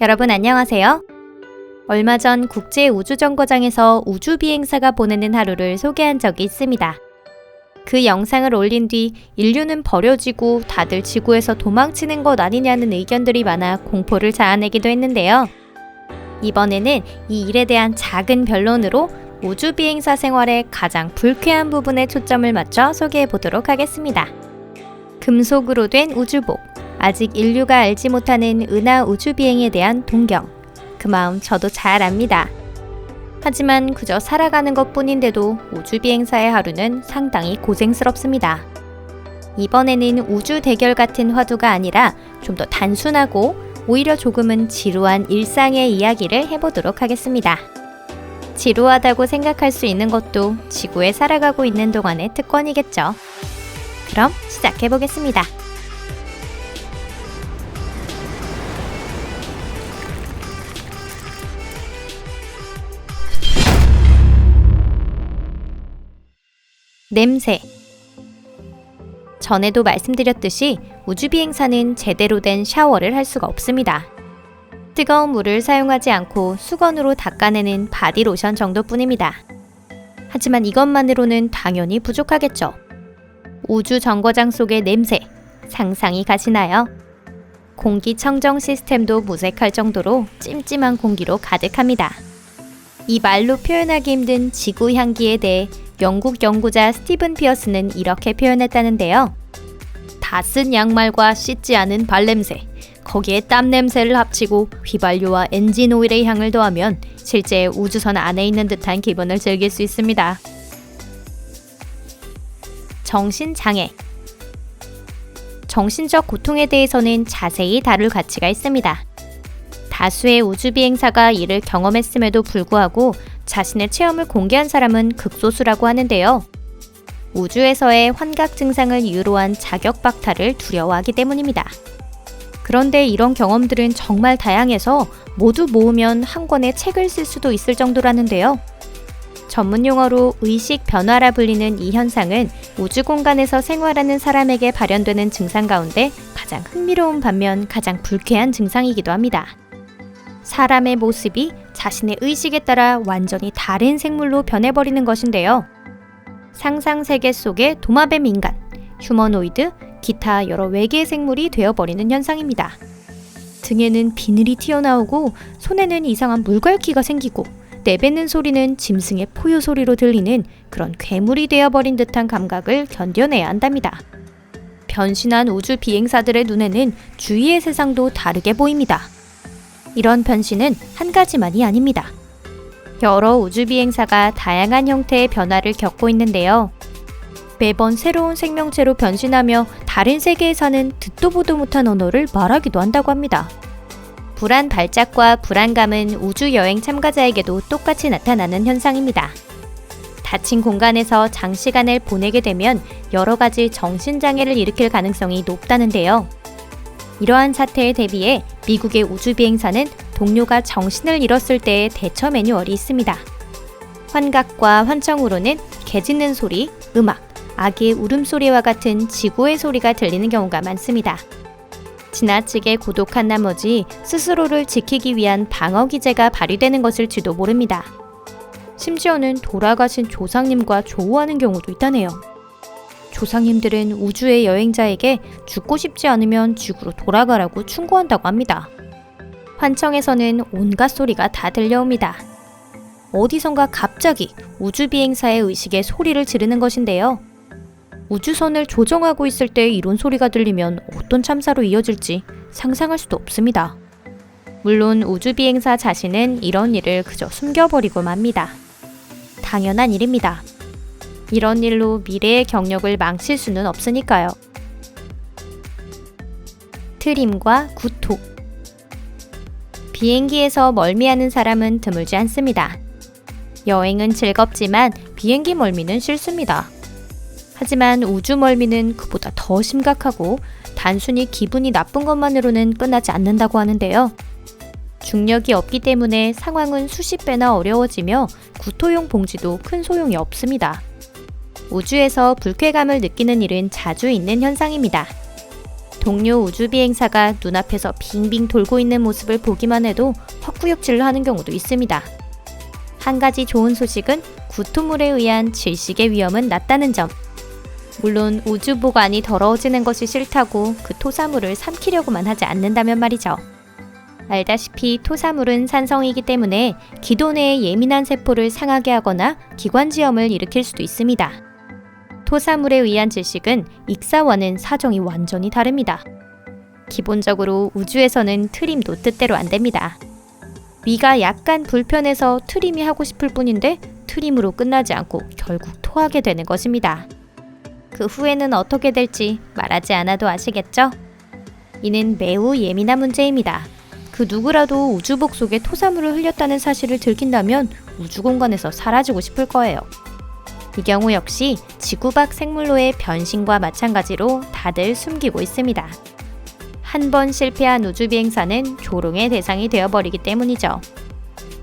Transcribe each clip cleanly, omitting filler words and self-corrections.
여러분 안녕하세요. 얼마 전 국제우주정거장에서 우주비행사가 보내는 하루를 소개한 적이 있습니다. 그 영상을 올린 뒤 인류는 버려지고 다들 지구에서 도망치는 것 아니냐는 의견들이 많아 공포를 자아내기도 했는데요. 이번에는 이 일에 대한 작은 변론으로 우주비행사 생활의 가장 불쾌한 부분에 초점을 맞춰 소개해 보도록 하겠습니다. 금속으로 된 우주복, 아직 인류가 알지 못하는 은하 우주비행에 대한 동경, 그 마음 저도 잘 압니다. 하지만 그저 살아가는 것뿐인데도 우주비행사의 하루는 상당히 고생스럽습니다. 이번에는 우주 대결 같은 화두가 아니라 좀 더 단순하고 오히려 조금은 지루한 일상의 이야기를 해보도록 하겠습니다. 지루하다고 생각할 수 있는 것도 지구에 살아가고 있는 동안의 특권이겠죠. 그럼 시작해보겠습니다. 냄새. 전에도 말씀드렸듯이 우주비행사는 제대로 된 샤워를 할 수가 없습니다. 뜨거운 물을 사용하지 않고 수건으로 닦아내는 바디로션 정도뿐입니다. 하지만 이것만으로는 당연히 부족하겠죠. 우주정거장 속의 냄새, 상상이 가시나요? 공기청정 시스템도 무색할 정도로 찜찜한 공기로 가득합니다. 이 말로 표현하기 힘든 지구 향기에 대해 영국 연구자 스티븐 피어스는 이렇게 표현했다는데요. 다 쓴 양말과 씻지 않은 발냄새, 거기에 땀 냄새를 합치고 휘발유와 엔진 오일의 향을 더하면 실제 우주선 안에 있는 듯한 기분을 즐길 수 있습니다. 정신장애. 정신적 고통에 대해서는 자세히 다룰 가치가 있습니다. 다수의 우주비행사가 이를 경험했음에도 불구하고 자신의 체험을 공개한 사람은 극소수라고 하는데요. 우주에서의 환각 증상을 이유로 한 자격 박탈을 두려워하기 때문입니다. 그런데 이런 경험들은 정말 다양해서 모두 모으면 한 권의 책을 쓸 수도 있을 정도라는데요. 전문 용어로 의식 변화라 불리는 이 현상은 우주 공간에서 생활하는 사람에게 발현되는 증상 가운데 가장 흥미로운 반면 가장 불쾌한 증상이기도 합니다. 사람의 모습이 자신의 의식에 따라 완전히 다른 생물로 변해버리는 것인데요. 상상세계 속의 도마뱀 인간, 휴머노이드, 기타 여러 외계 생물이 되어버리는 현상입니다. 등에는 비늘이 튀어나오고 손에는 이상한 물갈퀴가 생기고 내뱉는 소리는 짐승의 포효 소리로 들리는 그런 괴물이 되어버린 듯한 감각을 견뎌내야 한답니다. 변신한 우주 비행사들의 눈에는 주위의 세상도 다르게 보입니다. 이런 변신은 한 가지만이 아닙니다. 여러 우주비행사가 다양한 형태의 변화를 겪고 있는데요. 매번 새로운 생명체로 변신하며 다른 세계에 사는 듣도 보도 못한 언어를 말하기도 한다고 합니다. 불안 발작과 불안감은 우주여행 참가자에게도 똑같이 나타나는 현상입니다. 닫힌 공간에서 장시간을 보내게 되면 여러 가지 정신장애를 일으킬 가능성이 높다는데요. 이러한 사태에 대비해 미국의 우주비행사는 동료가 정신을 잃었을 때의 대처 매뉴얼이 있습니다. 환각과 환청으로는 개 짖는 소리, 음악, 아기의 울음소리와 같은 지구의 소리가 들리는 경우가 많습니다. 지나치게 고독한 나머지 스스로를 지키기 위한 방어 기제가 발휘되는 것일지도 모릅니다. 심지어는 돌아가신 조상님과 조우하는 경우도 있다네요. 조상님들은 우주의 여행자에게 죽고 싶지 않으면 지구로 돌아가라고 충고한다고 합니다. 환청에서는 온갖 소리가 다 들려옵니다. 어디선가 갑자기 우주비행사의 의식에 소리를 지르는 것인데요. 우주선을 조정하고 있을 때 이런 소리가 들리면 어떤 참사로 이어질지 상상할 수도 없습니다. 물론 우주비행사 자신은 이런 일을 그저 숨겨버리고 맙니다. 당연한 일입니다. 이런 일로 미래의 경력을 망칠 수는 없으니까요. 트림과 구토. 비행기에서 멀미하는 사람은 드물지 않습니다. 여행은 즐겁지만 비행기 멀미는 싫습니다. 하지만 우주 멀미는 그보다 더 심각하고 단순히 기분이 나쁜 것만으로는 끝나지 않는다고 하는데요. 중력이 없기 때문에 상황은 수십 배나 어려워지며 구토용 봉지도 큰 소용이 없습니다. 우주에서 불쾌감을 느끼는 일은 자주 있는 현상입니다. 동료 우주비행사가 눈앞에서 빙빙 돌고 있는 모습을 보기만 해도 헛구역질을 하는 경우도 있습니다. 한 가지 좋은 소식은 구토물에 의한 질식의 위험은 낮다는 점. 물론 우주복 안이 더러워지는 것이 싫다고 그 토사물을 삼키려고만 하지 않는다면 말이죠. 알다시피 토사물은 산성이기 때문에 기도 내의 예민한 세포를 상하게 하거나 기관지염을 일으킬 수도 있습니다. 토사물에 의한 질식은 익사와는 사정이 완전히 다릅니다. 기본적으로 우주에서는 트림도 뜻대로 안 됩니다. 위가 약간 불편해서 트림이 하고 싶을 뿐인데 트림으로 끝나지 않고 결국 토하게 되는 것입니다. 그 후에는 어떻게 될지 말하지 않아도 아시겠죠? 이는 매우 예민한 문제입니다. 그 누구라도 우주복 속에 토사물을 흘렸다는 사실을 들킨다면 우주공간에서 사라지고 싶을 거예요. 이 경우 역시 지구 밖 생물로의 변신과 마찬가지로 다들 숨기고 있습니다. 한 번 실패한 우주비행사는 조롱의 대상이 되어버리기 때문이죠.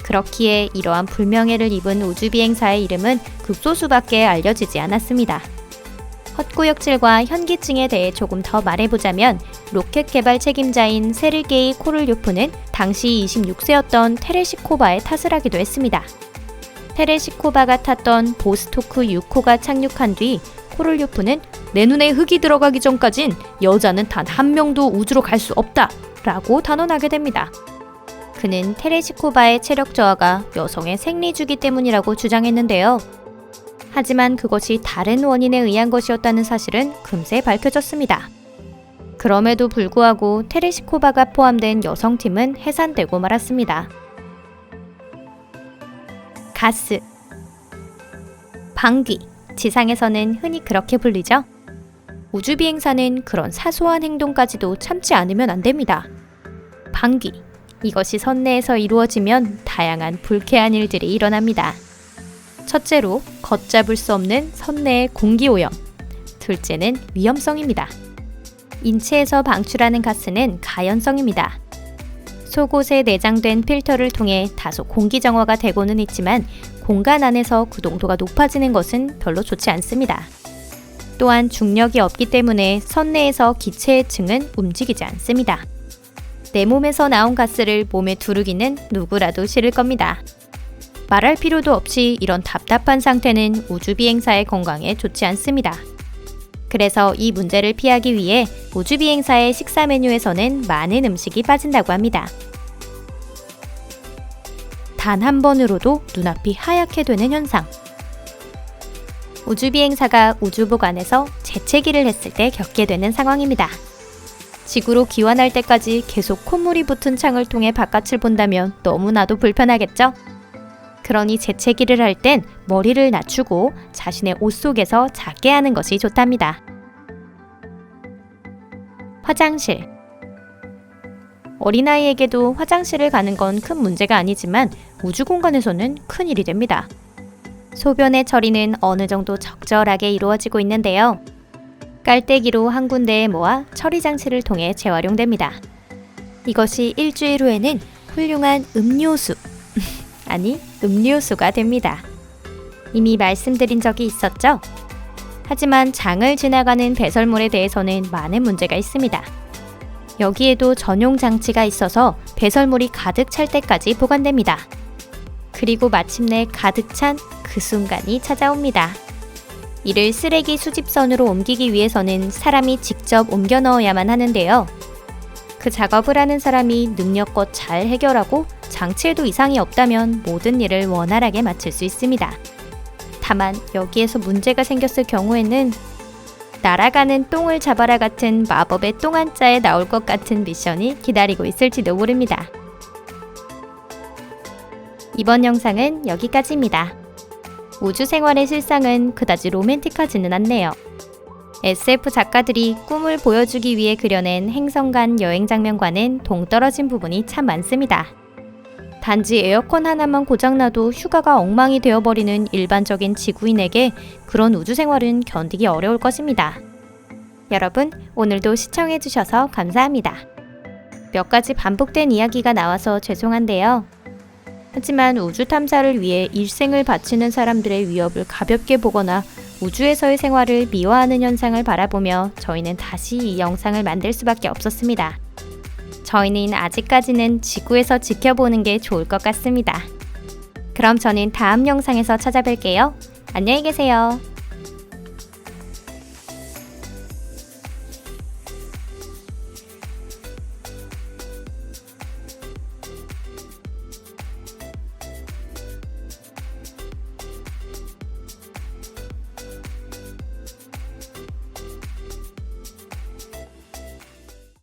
그렇기에 이러한 불명예를 입은 우주비행사의 이름은 극소수밖에 알려지지 않았습니다. 헛구역질과 현기증에 대해 조금 더 말해보자면 로켓 개발 책임자인 세르게이 코를요프는 당시 26세였던 테레시코바의 탓을 하기도 했습니다. 테레시코바가 탔던 보스토크 6호가 착륙한 뒤 코를요프는 내 눈에 흙이 들어가기 전까진 여자는 단 한 명도 우주로 갈 수 없다 라고 단언하게 됩니다. 그는 테레시코바의 체력 저하가 여성의 생리주기 때문이라고 주장했는데요. 하지만 그것이 다른 원인에 의한 것이었다는 사실은 금세 밝혀졌습니다. 그럼에도 불구하고 테레시코바가 포함된 여성팀은 해산되고 말았습니다. 가스, 방귀, 지상에서는 흔히 그렇게 불리죠. 우주비행사는 그런 사소한 행동까지도 참지 않으면 안 됩니다. 방귀, 이것이 선내에서 이루어지면 다양한 불쾌한 일들이 일어납니다. 첫째로 걷잡을 수 없는 선내의 공기오염, 둘째는 위험성입니다. 인체에서 방출하는 가스는 가연성입니다. 속옷에 내장된 필터를 통해 다소 공기정화가 되고는 있지만 공간 안에서 그 농도가 높아지는 것은 별로 좋지 않습니다. 또한 중력이 없기 때문에 선내에서 기체의 층은 움직이지 않습니다. 내 몸에서 나온 가스를 몸에 두르기는 누구라도 싫을 겁니다. 말할 필요도 없이 이런 답답한 상태는 우주비행사의 건강에 좋지 않습니다. 그래서 이 문제를 피하기 위해 우주비행사의 식사 메뉴에서는 많은 음식이 빠진다고 합니다. 단 한 번으로도 눈앞이 하얗게 되는 현상. 우주비행사가 우주복 안에서 재채기를 했을 때 겪게 되는 상황입니다. 지구로 귀환할 때까지 계속 콧물이 붙은 창을 통해 바깥을 본다면 너무나도 불편하겠죠? 그러니 재채기를 할 땐 머리를 낮추고 자신의 옷 속에서 작게 하는 것이 좋답니다. 화장실. 어린아이에게도 화장실을 가는 건 큰 문제가 아니지만 우주공간에서는 큰일이 됩니다. 소변의 처리는 어느 정도 적절하게 이루어지고 있는데요. 깔때기로 한 군데에 모아 처리 장치를 통해 재활용됩니다. 이것이 일주일 후에는 훌륭한 음료수, 아니 음료수가 됩니다. 이미 말씀드린 적이 있었죠? 하지만 장을 지나가는 배설물에 대해서는 많은 문제가 있습니다. 여기에도 전용 장치가 있어서 배설물이 가득 찰 때까지 보관됩니다. 그리고 마침내 가득 찬 그 순간이 찾아옵니다. 이를 쓰레기 수집선으로 옮기기 위해서는 사람이 직접 옮겨 넣어야만 하는데요. 그 작업을 하는 사람이 능력껏 잘 해결하고 장치에도 이상이 없다면 모든 일을 원활하게 마칠 수 있습니다. 다만 여기에서 문제가 생겼을 경우에는 날아가는 똥을 잡아라 같은 마법의 똥 한자에 나올 것 같은 미션이 기다리고 있을지도 모릅니다. 이번 영상은 여기까지입니다. 우주 생활의 실상은 그다지 로맨틱하지는 않네요. SF 작가들이 꿈을 보여주기 위해 그려낸 행성 간 여행 장면과는 동떨어진 부분이 참 많습니다. 단지 에어컨 하나만 고장나도 휴가가 엉망이 되어버리는 일반적인 지구인에게 그런 우주 생활은 견디기 어려울 것입니다. 여러분, 오늘도 시청해주셔서 감사합니다. 몇 가지 반복된 이야기가 나와서 죄송한데요. 하지만 우주 탐사를 위해 일생을 바치는 사람들의 위협을 가볍게 보거나 우주에서의 생활을 미화하는 현상을 바라보며 저희는 다시 이 영상을 만들 수밖에 없었습니다. 저희는 아직까지는 지구에서 지켜보는 게 좋을 것 같습니다. 그럼 저는 다음 영상에서 찾아뵐게요. 안녕히 계세요.